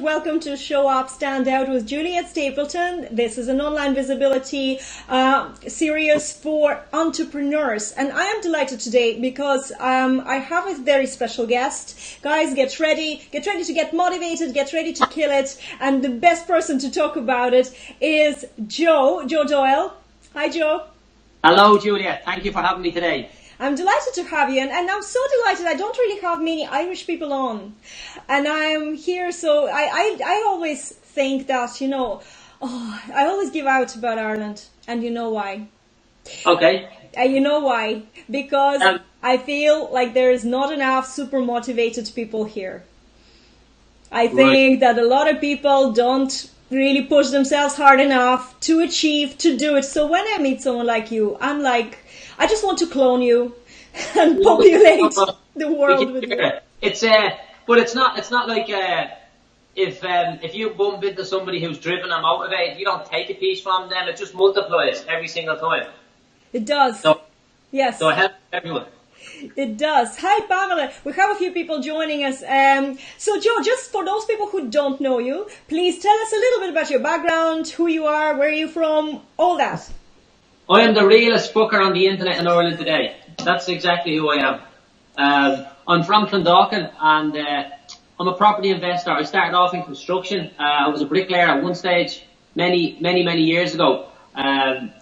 and welcome to Show Up, Stand Out with Juliet Stapleton. This is an online visibility series for entrepreneurs, and I am delighted today because I have a very special guest. Guys, get ready to get motivated, get ready to kill it, and the best person to talk about it is Joe Doyle. Hi, Joe. Hello, Juliet. Thank you for having me today. I'm delighted to have you, and I'm so delighted. I don't really have many Irish people on, and I'm here, so I always think that, I always give out about Ireland, and you know why. Okay. And you know why? Because I feel like there is not enough super motivated people here. I think that a lot of people don't really push themselves hard enough to achieve, to do it. So when I meet someone like you, I'm like, I just want to clone you and populate the world with you. But it's not like if you bump into somebody who's driven and motivated, you don't take a piece from them. It just multiplies every single time. It does. Yes. So it helps everyone. It does. Hi, Pamela. We have a few people joining us. So, Joe, just for those people who don't know you, please tell us a little bit about your background, who you are, where are you from, all that. I am the realest fucker on the internet in Ireland today. That's exactly who I am. I'm from Clondalkin, and I'm a property investor. I started off in construction. I was a bricklayer at one stage many years ago.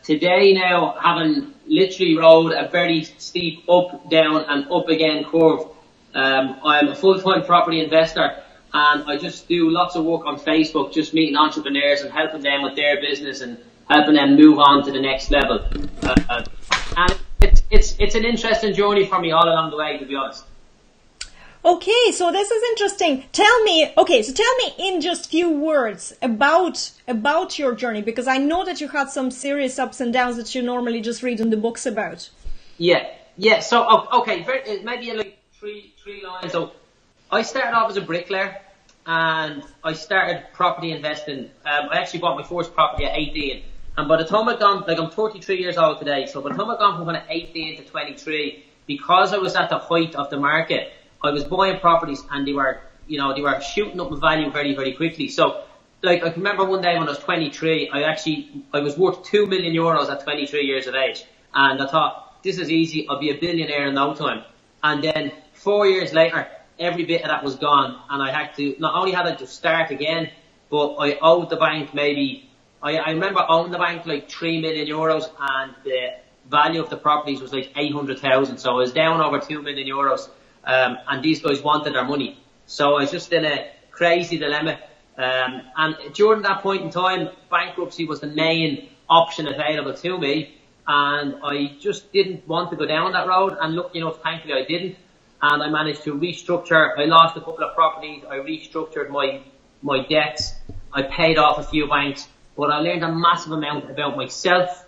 Today now, having literally rode a very steep up, down and up again curve, I'm a full-time property investor, and I just do lots of work on Facebook, just meeting entrepreneurs and helping them with their business and helping them move on to the next level. And it's an interesting journey for me all along the way, to be honest. Okay, so this is interesting. Tell me in just few words about your journey, because I know that you had some serious ups and downs that you normally just read in the books about. Yeah. So, okay, maybe like three lines. So, I started off as a bricklayer, and I started property investing. I actually bought my first property at 18. And by the time I'd gone, I'm 33 years old today, so by the time I'd gone from kind of 18 to 23, because I was at the height of the market, I was buying properties and they were shooting up in value very, very quickly. So, I can remember one day when I was 23, I was worth €2 million at 23 years of age. And I thought, this is easy, I'll be a billionaire in no time. And then 4 years later, every bit of that was gone. And not only had I to start again, but I owed the bank I remember owing the bank like €3 million, and the value of the properties was like 800,000. So I was down over €2 million, and these guys wanted their money. So I was just in a crazy dilemma. And during that point in time, bankruptcy was the main option available to me, and I just didn't want to go down that road. And lucky enough, thankfully, I didn't. And I managed to restructure. I lost a couple of properties. I restructured my debts. I paid off a few banks. But I learned a massive amount about myself,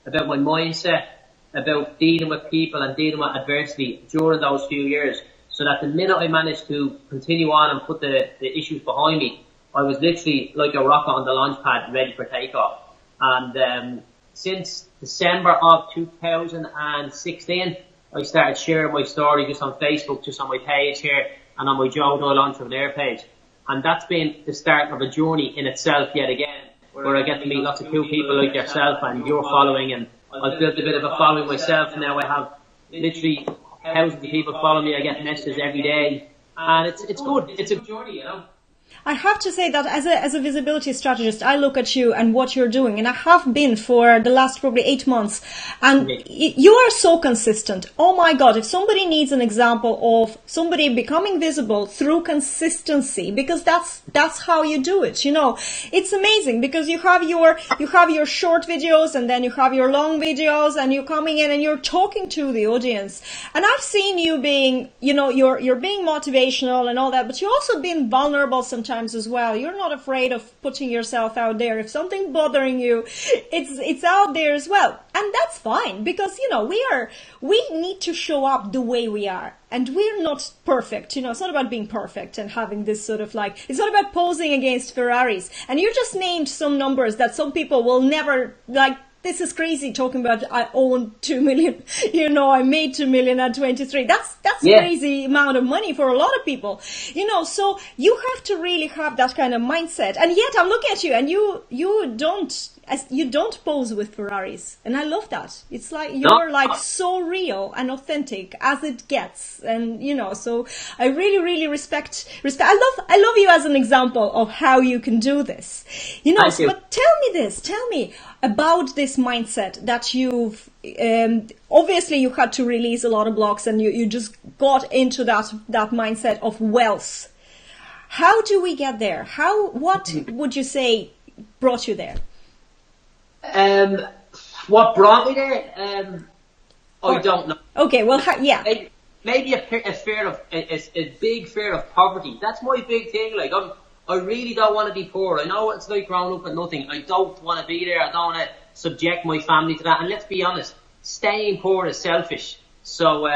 about my mindset, about dealing with people and dealing with adversity during those few years. So that the minute I managed to continue on and put the issues behind me, I was literally like a rocket on the launch pad ready for takeoff. And since December of 2016, I started sharing my story just on Facebook, just on my page here, and on my Joe Doyle Entrepreneur page. And that's been the start of a journey in itself yet again, where I get to meet lots of cool people like yourself and your following, and I've built a bit of a following myself. Now I have literally thousands of people following me. I get messages every day, and it's good. It's a journey, I have to say that as a visibility strategist, I look at you and what you're doing, and I have been for the last probably 8 months, and you are so consistent. Oh my God, if somebody needs an example of somebody becoming visible through consistency, because that's how you do it, it's amazing, because you have your short videos, and then you have your long videos, and you're coming in and you're talking to the audience. And I've seen you being, you're being motivational and all that, but you're also being vulnerable sometimes as well. You're not afraid of putting yourself out there. If something's bothering you, it's out there as well. And that's fine, because, we need to show up the way we are. And we're not perfect. It's not about being perfect and having this sort of it's not about posing against Ferraris. And you just named some numbers that some people will never, this is crazy talking about I own 2 million, I made 2 million at 23. That's crazy amount of money for a lot of people, so you have to really have that kind of mindset. And yet I'm looking at you and you don't pose with Ferraris. And I love that. It's like you're like so real and authentic as it gets. And, so I really, really respect. I love you as an example of how you can do this, but tell me about this mindset that you've, obviously you had to release a lot of blogs and you just got into that mindset of wealth. How do we get there? What would you say brought you there? What brought me there? I don't know. Okay, well, maybe a big fear of poverty. That's my big thing. Like, I really don't want to be poor. I know it's like growing up with nothing. I don't want to be there. I don't want to subject my family to that. And let's be honest, staying poor is selfish. So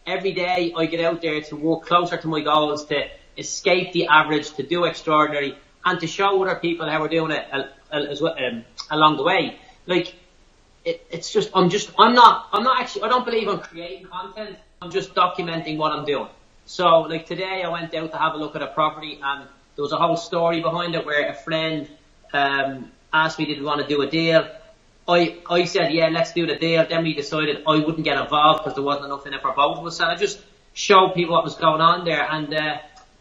every day I get out there to work closer to my goals, to escape the average, to do extraordinary, and to show other people how we're doing it as well, along the way. Like, it's just, I'm not actually, I don't believe I'm creating content. I'm just documenting what I'm doing. So, like, today I went out to have a look at a property, and there was a whole story behind it where a friend asked me, did we want to do a deal? I said, yeah, let's do the deal. Then we decided I wouldn't get involved because there wasn't enough in it for both of us. And I just showed people what was going on there. And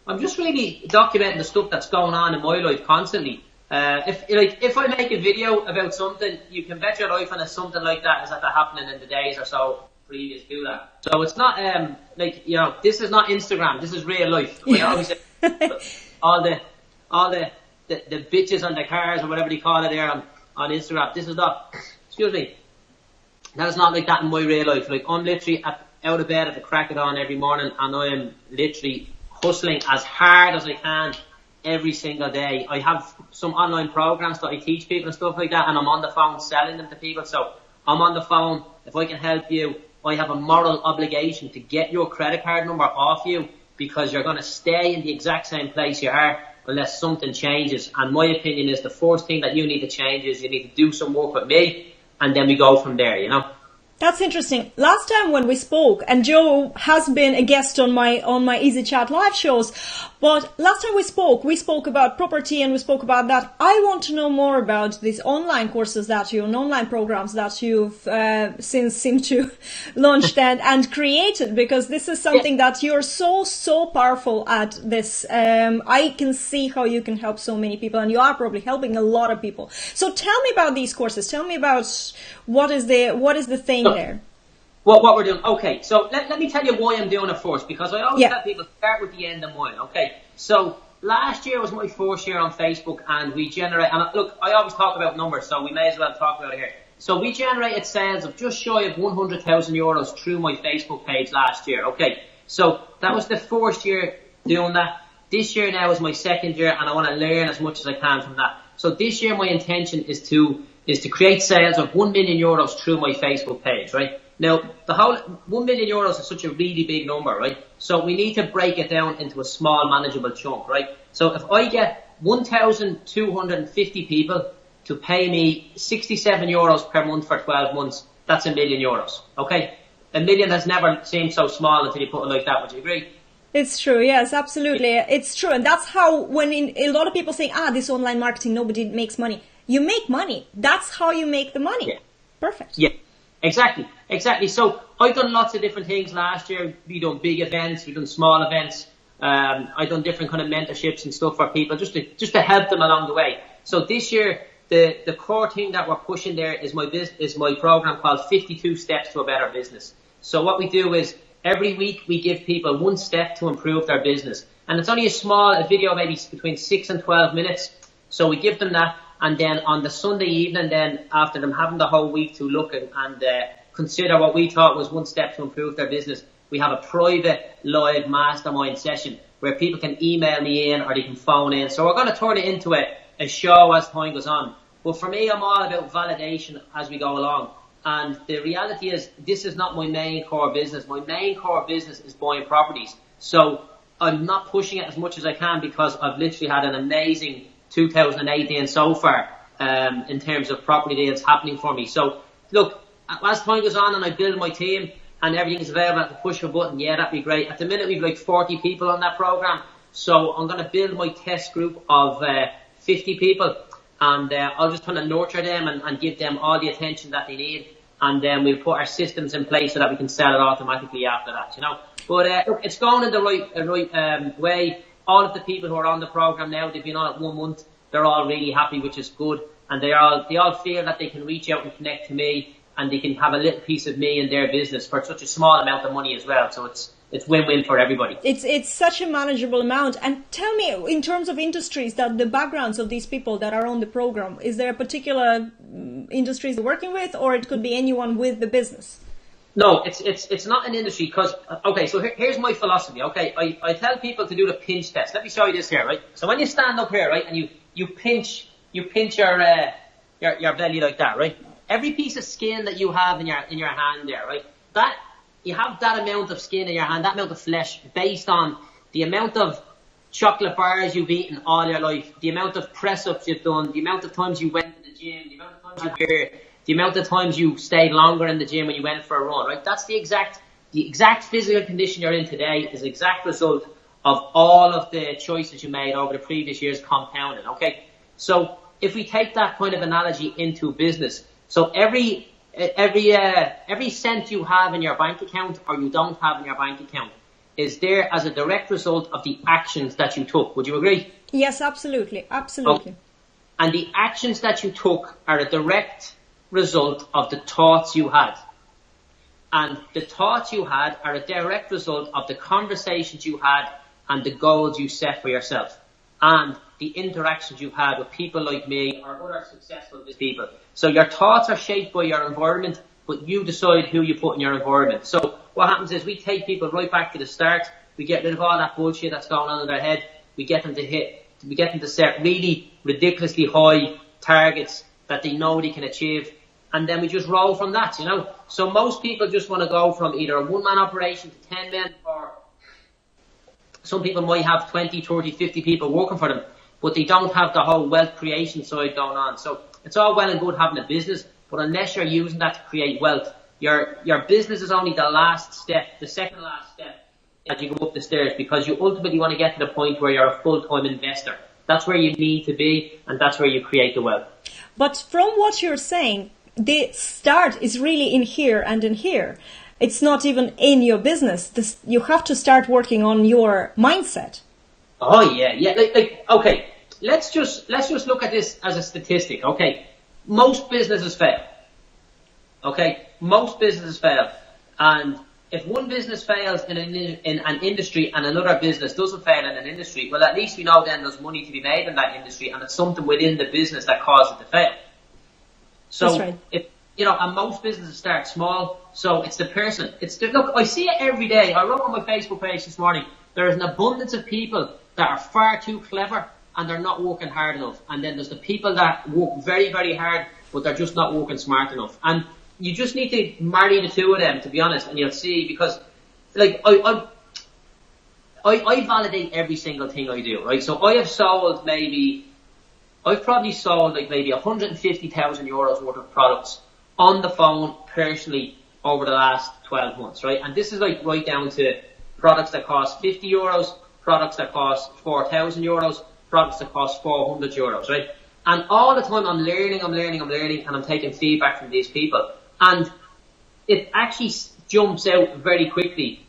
I'm just really documenting the stuff that's going on in my life constantly. If I make a video about something, you can bet your life on it, something like that is happening in the days or so previous to that. So it's not this is not Instagram. This is real life. Like I always say, all the bitches on the cars or whatever they call it there on Instagram. This is not. Excuse me. That is not like that in my real life. Like, I'm literally out of bed at the crack of dawn every morning, and I am literally hustling as hard as I can every single day. I have some online programs that I teach people and stuff like that, and I'm on the phone selling them to people. So I'm on the phone. If I can help you, I have a moral obligation to get your credit card number off you, because you're going to stay in the exact same place you are unless something changes. And my opinion is the first thing that you need to change is you need to do some work with me, and then we go from there, That's interesting. Last time when we spoke, and Joe has been a guest on my Easy Chat live shows, but last time we spoke about property, and we spoke about that. I want to know more about these online courses and online programs that you've since seemed to launched and created, because this is something that you're so powerful at this. I can see how you can help so many people, and you are probably helping a lot of people. So tell me about these courses. Tell me about what is the thing there. What we're doing. Okay, so let me tell you why I'm doing it first, because I always tell people start with the end in mind. Okay, so last year was my first year on Facebook, and we generate, and look, I always talk about numbers, so we may as well talk about it here. So we generated sales of just shy of €100,000 through my Facebook page last year. Okay, so that was the first year doing that. This year now is my second year, and I want to learn as much as I can from that. So this year my intention is to create sales of €1 million through my Facebook page, right? Now, the whole €1 million is such a really big number, right? So we need to break it down into a small, manageable chunk, right? So if I get 1,250 people to pay me €67 per month for 12 months, that's €1 million, okay? $1 million has never seemed so small until you put it like that. Would you agree? It's true. Yes, absolutely. It's true. And that's how, when a lot of people say, this online marketing, nobody makes money. You make money. That's how you make the money. Yeah. Perfect. Yeah, exactly. So I've done lots of different things last year. We done big events, we done small events. I've done different kind of mentorships and stuff for people just to help them along the way. So this year, the core thing that we're pushing there is my program called 52 Steps to a Better Business. So what we do is every week we give people one step to improve their business. And it's only a video maybe between 6 and 12 minutes. So we give them that. And then on the Sunday evening, then after them having the whole week to look and consider what we thought was one step to improve their business, we have a private live mastermind session where people can email me in or they can phone in. So we're going to turn it into a show as time goes on. But for me, I'm all about validation as we go along. And the reality is, this is not my main core business. My main core business is buying properties. So I'm not pushing it as much as I can because I've literally had an amazing 2018 so far. in terms of property deals happening for me. So look, as time goes on and I build my team and everything is available at the push of a button, yeah, that'd be great. At the minute we've like 40 people on that program, so I'm going to build my test group of 50 people, and I'll just kind of nurture them and give them all the attention that they need, and then we'll put our systems in place so that we can sell it automatically after that, you know. But look, it's going in the right way. All of the people who are on the program now, they've been on it 1 month, they're all really happy, which is good, and they all feel that they can reach out and connect to me, and they can have a little piece of me in their business for such a small amount of money as well. So it's win-win for everybody. It's such a manageable amount. And tell me, in terms of industries, that the backgrounds of these people that are on the program, is there a particular industries you're working with, or it could be anyone with the business? No, it's not an industry, because, okay, so here's my philosophy, okay? I tell people to do the pinch test. Let me show you this here, right? So when you stand up here, right, and you pinch your belly like that, right? Every piece of skin that you have in your hand there, right? That you have that amount of skin in your hand, that amount of flesh, based on the amount of chocolate bars you've eaten all your life, the amount of press-ups you've done, the amount of times you went to the gym, the amount of times you've here, the amount of times you stayed longer in the gym when you went for a run, right? That's the exact physical condition you're in today is the exact result of all of the choices you made over the previous years compounded, okay? So if we take that kind of analogy into business, so every cent you have in your bank account or you don't have in your bank account is there as a direct result of the actions that you took. Would you agree? Yes, absolutely. Absolutely. Okay. And the actions that you took are a direct result of the thoughts you had. And the thoughts you had are a direct result of the conversations you had and the goals you set for yourself. And the interactions you've had with people like me or other successful people. So your thoughts are shaped by your environment, but you decide who you put in your environment. So what happens is we take people right back to the start. We get rid of all that bullshit that's going on in their head. We get them to set really ridiculously high targets that they know they can achieve. And then we just roll from that, you know. So most people just want to go from either a one-man operation to 10 men, or some people might have 20, 30, 50 people working for them, but they don't have the whole wealth creation side going on. So it's all well and good having a business, but unless you're using that to create wealth, your business is only the last step, the second last step as you go up the stairs, because you ultimately want to get to the point where you're a full-time investor. That's where you need to be, and that's where you create the wealth. But from what you're saying, the start is really in here and in here. It's not even in your business. You have to start working on your mindset. Oh yeah. Okay. Let's just look at this as a statistic. Okay, most businesses fail. Okay, most businesses fail, and if one business fails in an industry and another business doesn't fail in an industry, well, at least we know then there's money to be made in that industry, and it's something within the business that caused it to fail. So, that's right. If you know, and most businesses start small, so it's the person. Look, I see it every day. I wrote on my Facebook page this morning, there is an abundance of people that are far too clever and they're not working hard enough. And then there's the people that work very, very hard, but they're just not working smart enough. And you just need to marry the two of them, to be honest, and you'll see, because like I validate every single thing I do, right? So I've probably sold like maybe 150,000 euros worth of products on the phone personally over the last 12 months, right? And this is like right down to products that cost 50 euros, products that cost 4,000 euros, products that cost 400 euros, right? And all the time I'm learning, and I'm taking feedback from these people. And it actually jumps out very quickly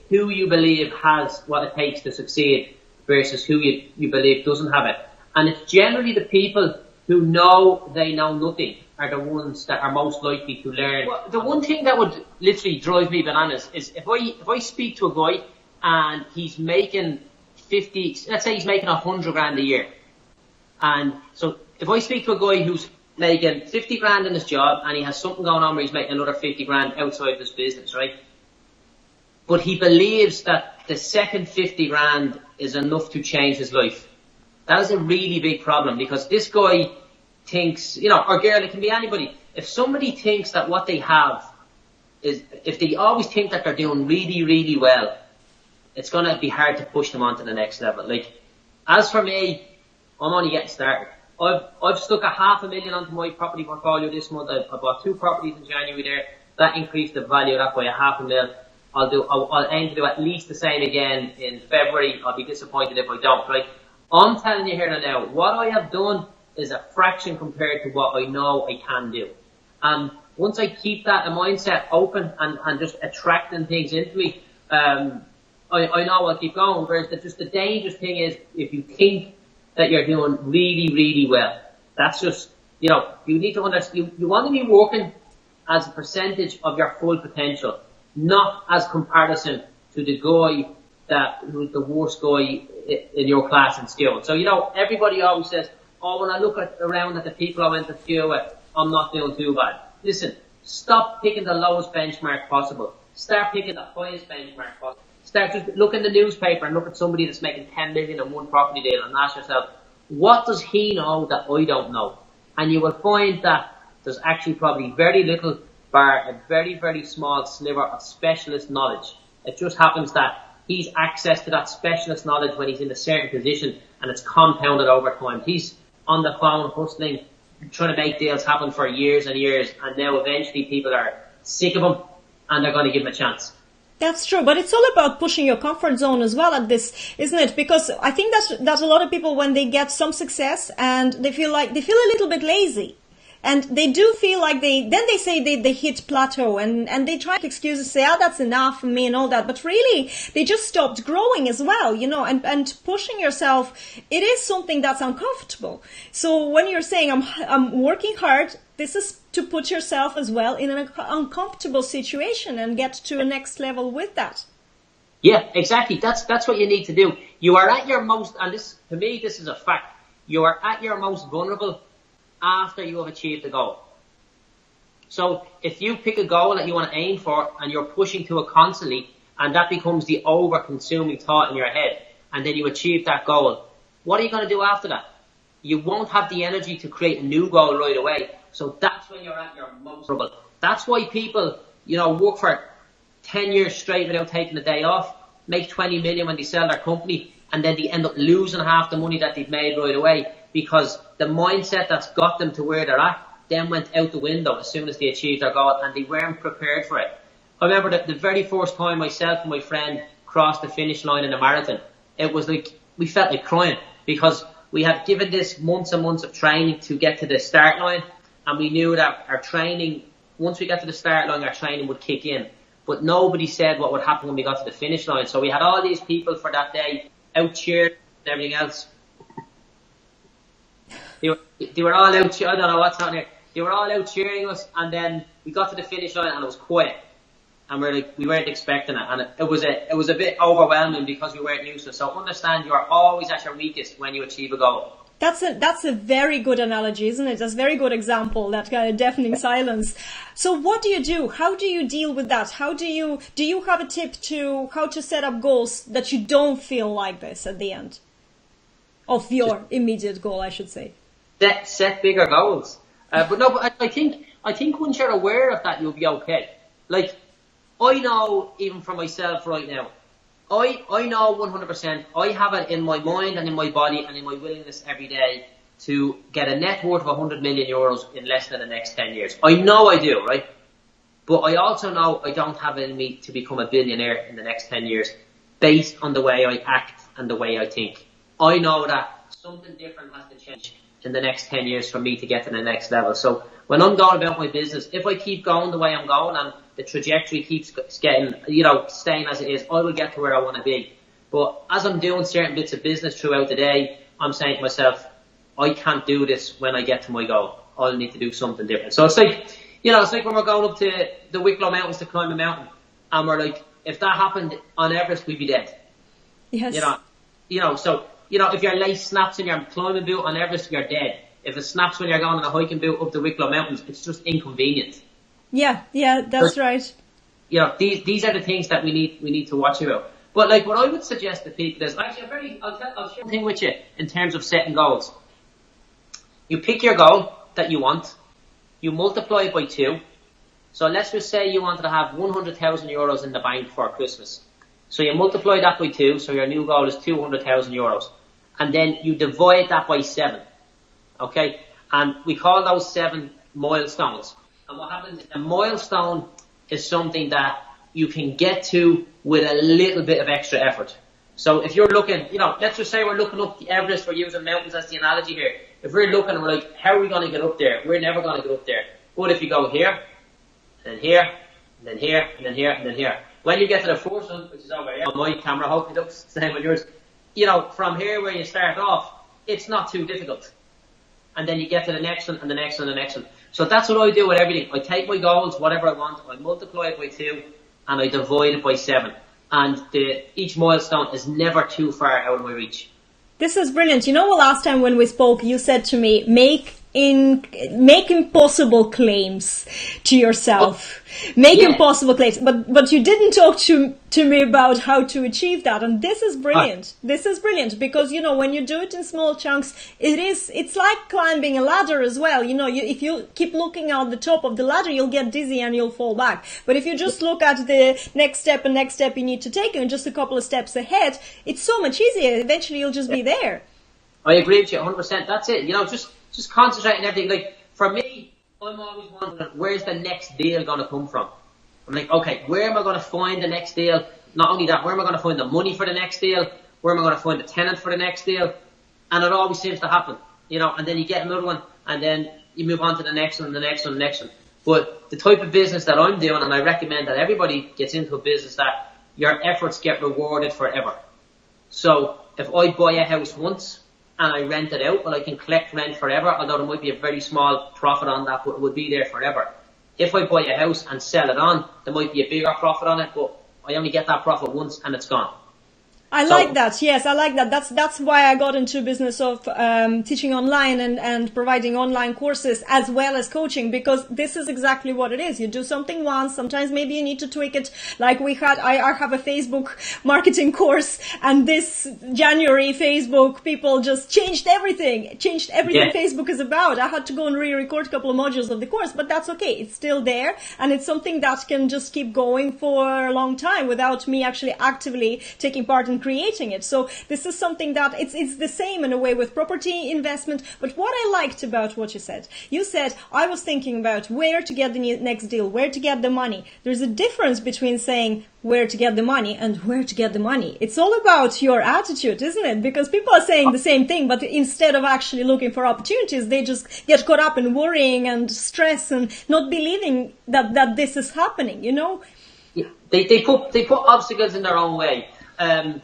who you believe has what it takes to succeed versus who you believe doesn't have it. And it's generally the people who know they know nothing are the ones that are most likely to learn. Well, the one thing that would literally drive me bananas is if I speak to a guy and he's making 50, let's say he's making 100 grand a year. And so if I speak to a guy who's making 50 grand in his job and he has something going on where he's making another 50 grand outside of his business, right? But he believes that the second 50 grand is enough to change his life. That is a really big problem, because this guy thinks, you know, or girl, it can be anybody. If somebody thinks that what they have is, if they always think that they're doing really, really well, it's going to be hard to push them on to the next level. Like, as for me, I'm only getting started. I've stuck a $500,000 onto my property portfolio this month. I bought 2 properties in January there. That increased the value of that by a $500,000. I'll aim to do at least the same again in February. I'll be disappointed if I don't, right? I'm telling you here and now, what I have done is a fraction compared to what I know I can do. And once I keep that mindset open and just attracting things into me, I know I'll keep going. Whereas the dangerous thing is if you think that you're doing really, really well, that's just, you need to understand, you want to be working as a percentage of your full potential, not as comparison to the guy who's the worst guy in your class in school. So, everybody always says, oh, when I look around at the people I went to school with, I'm not doing too bad. Listen, stop picking the lowest benchmark possible. Start picking the highest benchmark possible. Start just look in the newspaper and look at somebody that's making 10 million in one property deal and ask yourself, what does he know that I don't know? And you will find that there's actually probably very little bar a very, very small sliver of specialist knowledge. It just happens that he's access to that specialist knowledge when he's in a certain position and it's compounded over time. He's on the phone hustling, trying to make deals happen for years and years, and now eventually people are sick of him and they're going to give him a chance. That's true, but it's all about pushing your comfort zone as well at this, isn't it? Because I think that a lot of people, when they get some success and they feel a little bit lazy. And they do feel like they say they hit plateau and they try to excuses, say, that's enough for me and all that. But really, they just stopped growing as well, and pushing yourself, it is something that's uncomfortable. So when you're saying, I'm working hard, this is to put yourself as well in an uncomfortable situation and get to a next level with that. Yeah, exactly. That's what you need to do. You are at your most, and to me, this is a fact. You are at your most vulnerable after you have achieved the goal. So if you pick a goal that you want to aim for and you're pushing to it constantly, and that becomes the over-consuming thought in your head, and then you achieve that goal, what are you going to do after that? You won't have the energy to create a new goal right away. So that's when you're at your most vulnerable. That's why people, work for 10 years straight without taking a day off, make 20 million when they sell their company, and then they end up losing half the money that they've made right away, because the mindset that's got them to where they're at then went out the window as soon as they achieved their goal, and they weren't prepared for it. I remember that the very first time myself and my friend crossed the finish line in a marathon, it was like, we felt like crying, because we had given this months and months of training to get to the start line, and we knew that our training, once we got to the start line, our training would kick in. But nobody said what would happen when we got to the finish line. So we had all these people for that day out cheering and everything else. They were all out cheering. I don't know what's happening here. They were all out cheering us, and then we got to the finish line and it was quiet. And we weren't expecting it. And it was a bit overwhelming because we weren't used to it. So understand, you are always at your weakest when you achieve a goal. That's a very good analogy, isn't it? That's a very good example, that kind of deafening silence. So what do you do? How do you deal with that? Do you have a tip to how to set up goals that you don't feel like this at the end of your immediate goal, I should say? Set bigger goals. But I think once you're aware of that, you'll be okay. Like, I know, even for myself right now, I know 100%, I have it in my mind and in my body and in my willingness every day to get a net worth of 100 million euros in less than the next 10 years. I know I do, right? But I also know I don't have it in me to become a billionaire in the next 10 years based on the way I act and the way I think. I know that something different has to change in the next 10 years for me to get to the next level. So when I'm going about my business, if I keep going the way I'm going and the trajectory keeps getting, staying as it is, I will get to where I want to be. But as I'm doing certain bits of business throughout the day, I'm saying to myself, I can't do this when I get to my goal. I'll need to do something different. So it's like, it's like when we're going up to the Wicklow Mountains to climb a mountain, and we're like, if that happened on Everest, we'd be dead. Yes. So if your lace snaps in your climbing boot on Everest, you're dead. If it snaps when you're going on a hiking boot up the Wicklow Mountains, it's just inconvenient. Yeah, that's right. These are the things that we need to watch about. But like, what I would suggest to people is, actually, I'll share one thing with you in terms of setting goals. You pick your goal that you want, you multiply it by 2. So let's just say you wanted to have 100,000 euros in the bank for Christmas. So you multiply that by 2, so your new goal is 200,000 euros. And then you divide that by 7. Okay, and we call those 7 milestones. And what happens? A milestone is something that you can get to with a little bit of extra effort. So if you're looking, let's just say we're looking up the Everest, we're using mountains as the analogy here. If we're looking and we're like, how are we going to get up there? We're never going to get up there. But if you go here, and then here, and then here, and then here, and then here. When you get to the first one, which is over here on my camera, hope it looks the same on yours, from here where you start off, it's not too difficult. And then you get to the next one, and the next one, and the next one. So that's what I do with everything. I take my goals, whatever I want, I multiply it by 2, and I divide it by 7. And each milestone is never too far out of my reach. This is brilliant. Last time when we spoke, you said to me, make impossible claims to yourself. Make impossible claims. But you didn't talk to me about how to achieve that. And this is brilliant. This is brilliant because, when you do it in small chunks, it's like climbing a ladder as well. If you keep looking at the top of the ladder, you'll get dizzy and you'll fall back. But if you just look at the next step you need to take and just a couple of steps ahead, it's so much easier. Eventually you'll just be there. I agree with you 100%. That's it. Just concentrate on everything. Like, for me, I'm always wondering, where's the next deal going to come from? I'm like, okay, where am I going to find the next deal? Not only that, where am I going to find the money for the next deal? Where am I going to find the tenant for the next deal? And it always seems to happen, and then you get another one, and then you move on to the next one, the next one, the next one. But the type of business that I'm doing, and I recommend that everybody gets into a business that your efforts get rewarded forever. So if I buy a house once, and I rent it out, well, I can collect rent forever, although there might be a very small profit on that, but it would be there forever. If I buy a house and sell it on, there might be a bigger profit on it, but I only get that profit once and it's gone. I like that. Yes, I like that. That's why I got into business of teaching online and providing online courses as well as coaching, because this is exactly what it is. You do something once, sometimes maybe you need to tweak it. Like I have a Facebook marketing course, and this January Facebook people just changed everything Yeah. Facebook is about. I had to go and re-record a couple of modules of the course, but that's okay. It's still there, and it's something that can just keep going for a long time without me actually actively taking part in creating it. So this is something that it's the same in a way with property investment. But what I liked about what you said I was thinking about where to get the next deal, where to get the money. There's a difference between saying where to get the money and where to get the money. It's all about your attitude, isn't it? Because people are saying the same thing, but instead of actually looking for opportunities, they just get caught up in worrying and stress and not believing that this is happening, Yeah. They put obstacles in their own way. And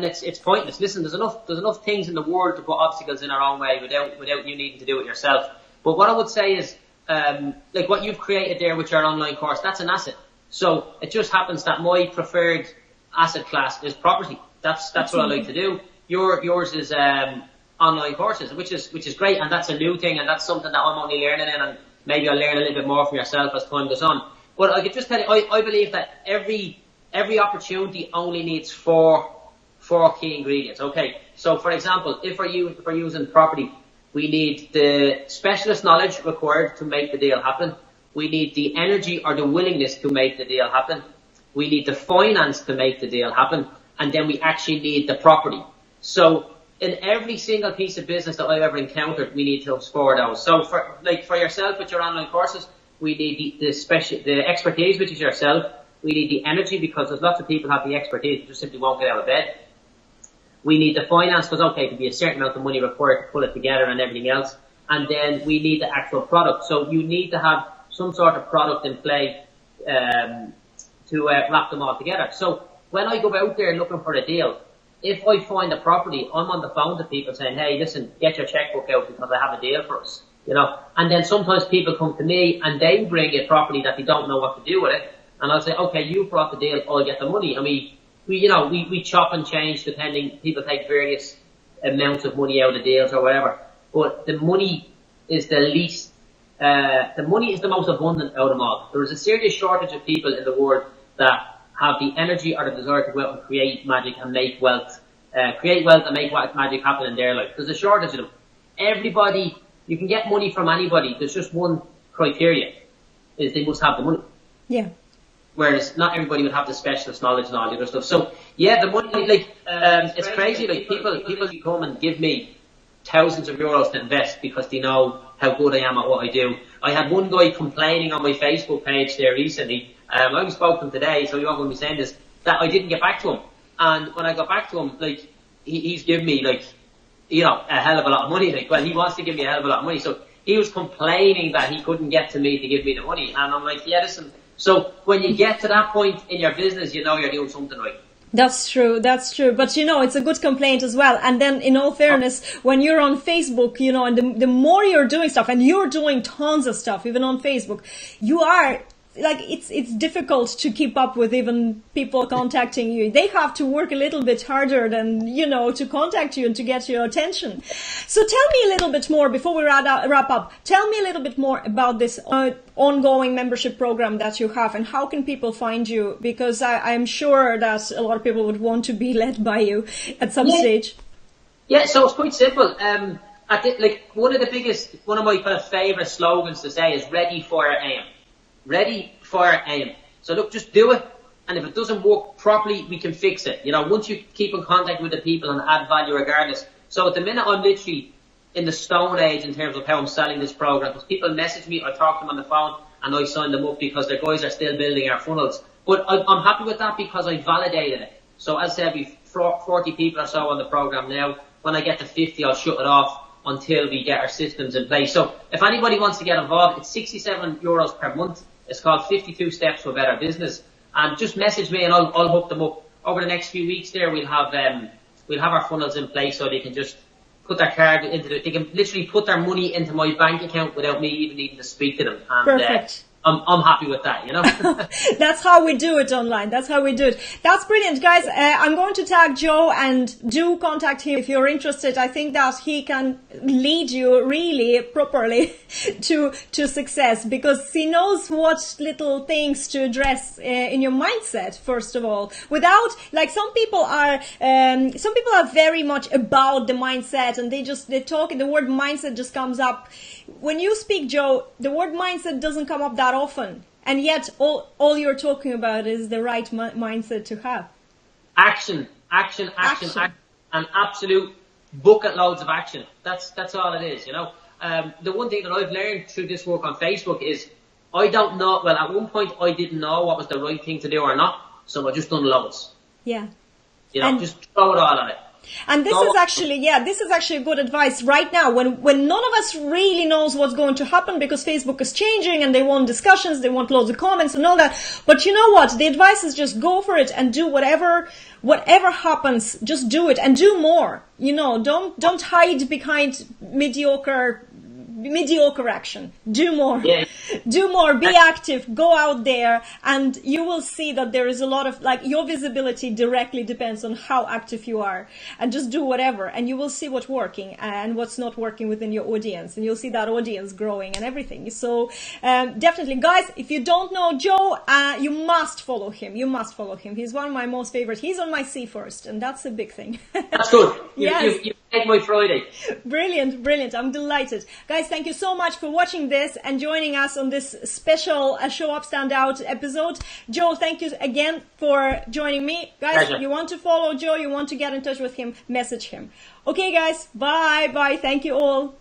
it's pointless. Listen, there's enough things in the world to put obstacles in our own way without you needing to do it yourself. But what I would say is, like what you've created there with your online course, that's an asset. So it just happens that my preferred asset class is property. That's what I like to do. Yours is online courses, which is great, and that's a new thing, and that's something that I'm only learning in, and maybe I'll learn a little bit more from yourself as time goes on. But I could just tell you, I believe that every opportunity only needs four key ingredients. Okay, so for example, if we're using property, we need the specialist knowledge required to make the deal happen. We need the energy or the willingness to make the deal happen. We need the finance to make the deal happen. And then we actually need the property. So in every single piece of business that I've ever encountered, we need those 4 of those. So for yourself with your online courses, we need the expertise, which is yourself. We need the energy, because there's lots of people who have the expertise, who just simply won't get out of bed. We need the finance, because okay, it can be a certain amount of money required to put it together and everything else. And then we need the actual product. So you need to have some sort of product in play to wrap them all together. So when I go out there looking for a deal, if I find a property, I'm on the phone to people saying, hey, listen, get your checkbook out because I have a deal for us. And then sometimes people come to me and they bring a property that they don't know what to do with it. And I'll say, okay, you brought the deal, I'll get the money. And we chop and change depending, people take various amounts of money out of deals or whatever. But the money is the money is the most abundant out of them all. There is a serious shortage of people in the world that have the energy or the desire to go out and create magic and make wealth. Create wealth and make magic happen in their life. There's a shortage of them. Everybody, you can get money from anybody. There's just one criteria, is they must have the money. Yeah. Whereas not everybody would have the specialist knowledge and all the other stuff. So yeah, the money, it's crazy. Like people come and give me thousands of euros to invest because they know how good I am at what I do. I had one guy complaining on my Facebook page there recently. I only spoke to him today, so you're not going to be saying this, that I didn't get back to him. And when I got back to him, like, he's given me, like, you know, a hell of a lot of money. Like, well, he wants to give me a hell of a lot of money. So he was complaining that he couldn't get to me to give me the money. And I'm like, yeah, listen. So when you get to that point in your business, you know you're doing something right. That's true, that's true. But you know, it's a good complaint as well. And then in all fairness, when you're on Facebook, you know, and the more you're doing stuff, and you're doing tons of stuff, even on Facebook, you are, like, it's difficult to keep up with even people contacting you. They have to work a little bit harder than, you know, to contact you and to get your attention. So tell me a little bit more, before we wrap up, tell me a little bit more about this ongoing membership program that you have, and how can people find you? Because I'm sure that a lot of people would want to be led by you at some stage. Yeah, so it's quite simple. I think, like, one of my kind of favourite slogans to say is ready, fire, aim. Ready, fire, aim. So look, just do it. And if it doesn't work properly, we can fix it. You know, once you keep in contact with the people and add value regardless. So at the minute, I'm literally in the stone age in terms of how I'm selling this program. Because people message me, I talk to them on the phone, and I sign them up because their guys are still building our funnels. But I'm happy with that because I validated it. So as I said, we've 40 people or so on the program now. When I get to 50, I'll shut it off until we get our systems in place. So if anybody wants to get involved, it's €67 per month. It's called 52 Steps to a Better Business. And just message me and I'll hook them up. Over the next few weeks there, we'll have our funnels in place so they can just put their card into they can literally put their money into my bank account without me even needing to speak to them. And, perfect. I'm happy with that, you know. That's how we do it online. That's how we do it. That's brilliant, guys. I'm going to tag Joe, and do contact him if you're interested. I think that he can lead you really properly to success, because he knows what little things to address in your mindset, first of all. Without, like, some people are very much about the mindset, and they talk, and the word mindset just comes up. When you speak, Joe, the word mindset doesn't come up that often, and yet all you're talking about is the right mindset to have. Action, and absolute bucket loads of action. That's all it is, you know. The one thing that I've learned through this work on Facebook is I don't know. Well, at one point I didn't know what was the right thing to do or not, so I just done loads. Yeah. You know, just throw it all at it. And this is actually good advice right now, when none of us really knows what's going to happen, because Facebook is changing and they want discussions, they want loads of comments and all that. But you know what? The advice is just go for it and do whatever happens. Just do it and do more. You know, don't hide behind mediocre action. Do more. Yeah. Do more. Be active. Go out there, and you will see that there is a lot of, like, your visibility directly depends on how active you are. And just do whatever, and you will see what's working and what's not working within your audience, and you'll see that audience growing and everything. So definitely, guys, if you don't know Joe, you must follow him. You must follow him. He's one of my most favorite. He's on my C first, and that's a big thing. That's good. Yes. You made my Friday. Brilliant. I'm delighted. Guys, thank you so much for watching this and joining us on this special Show Up Stand Out episode. Joe, thank you again for joining me. Guys, Pleasure. You want to follow Joe, you want to get in touch with him, message him. Okay, guys, bye. Thank you all.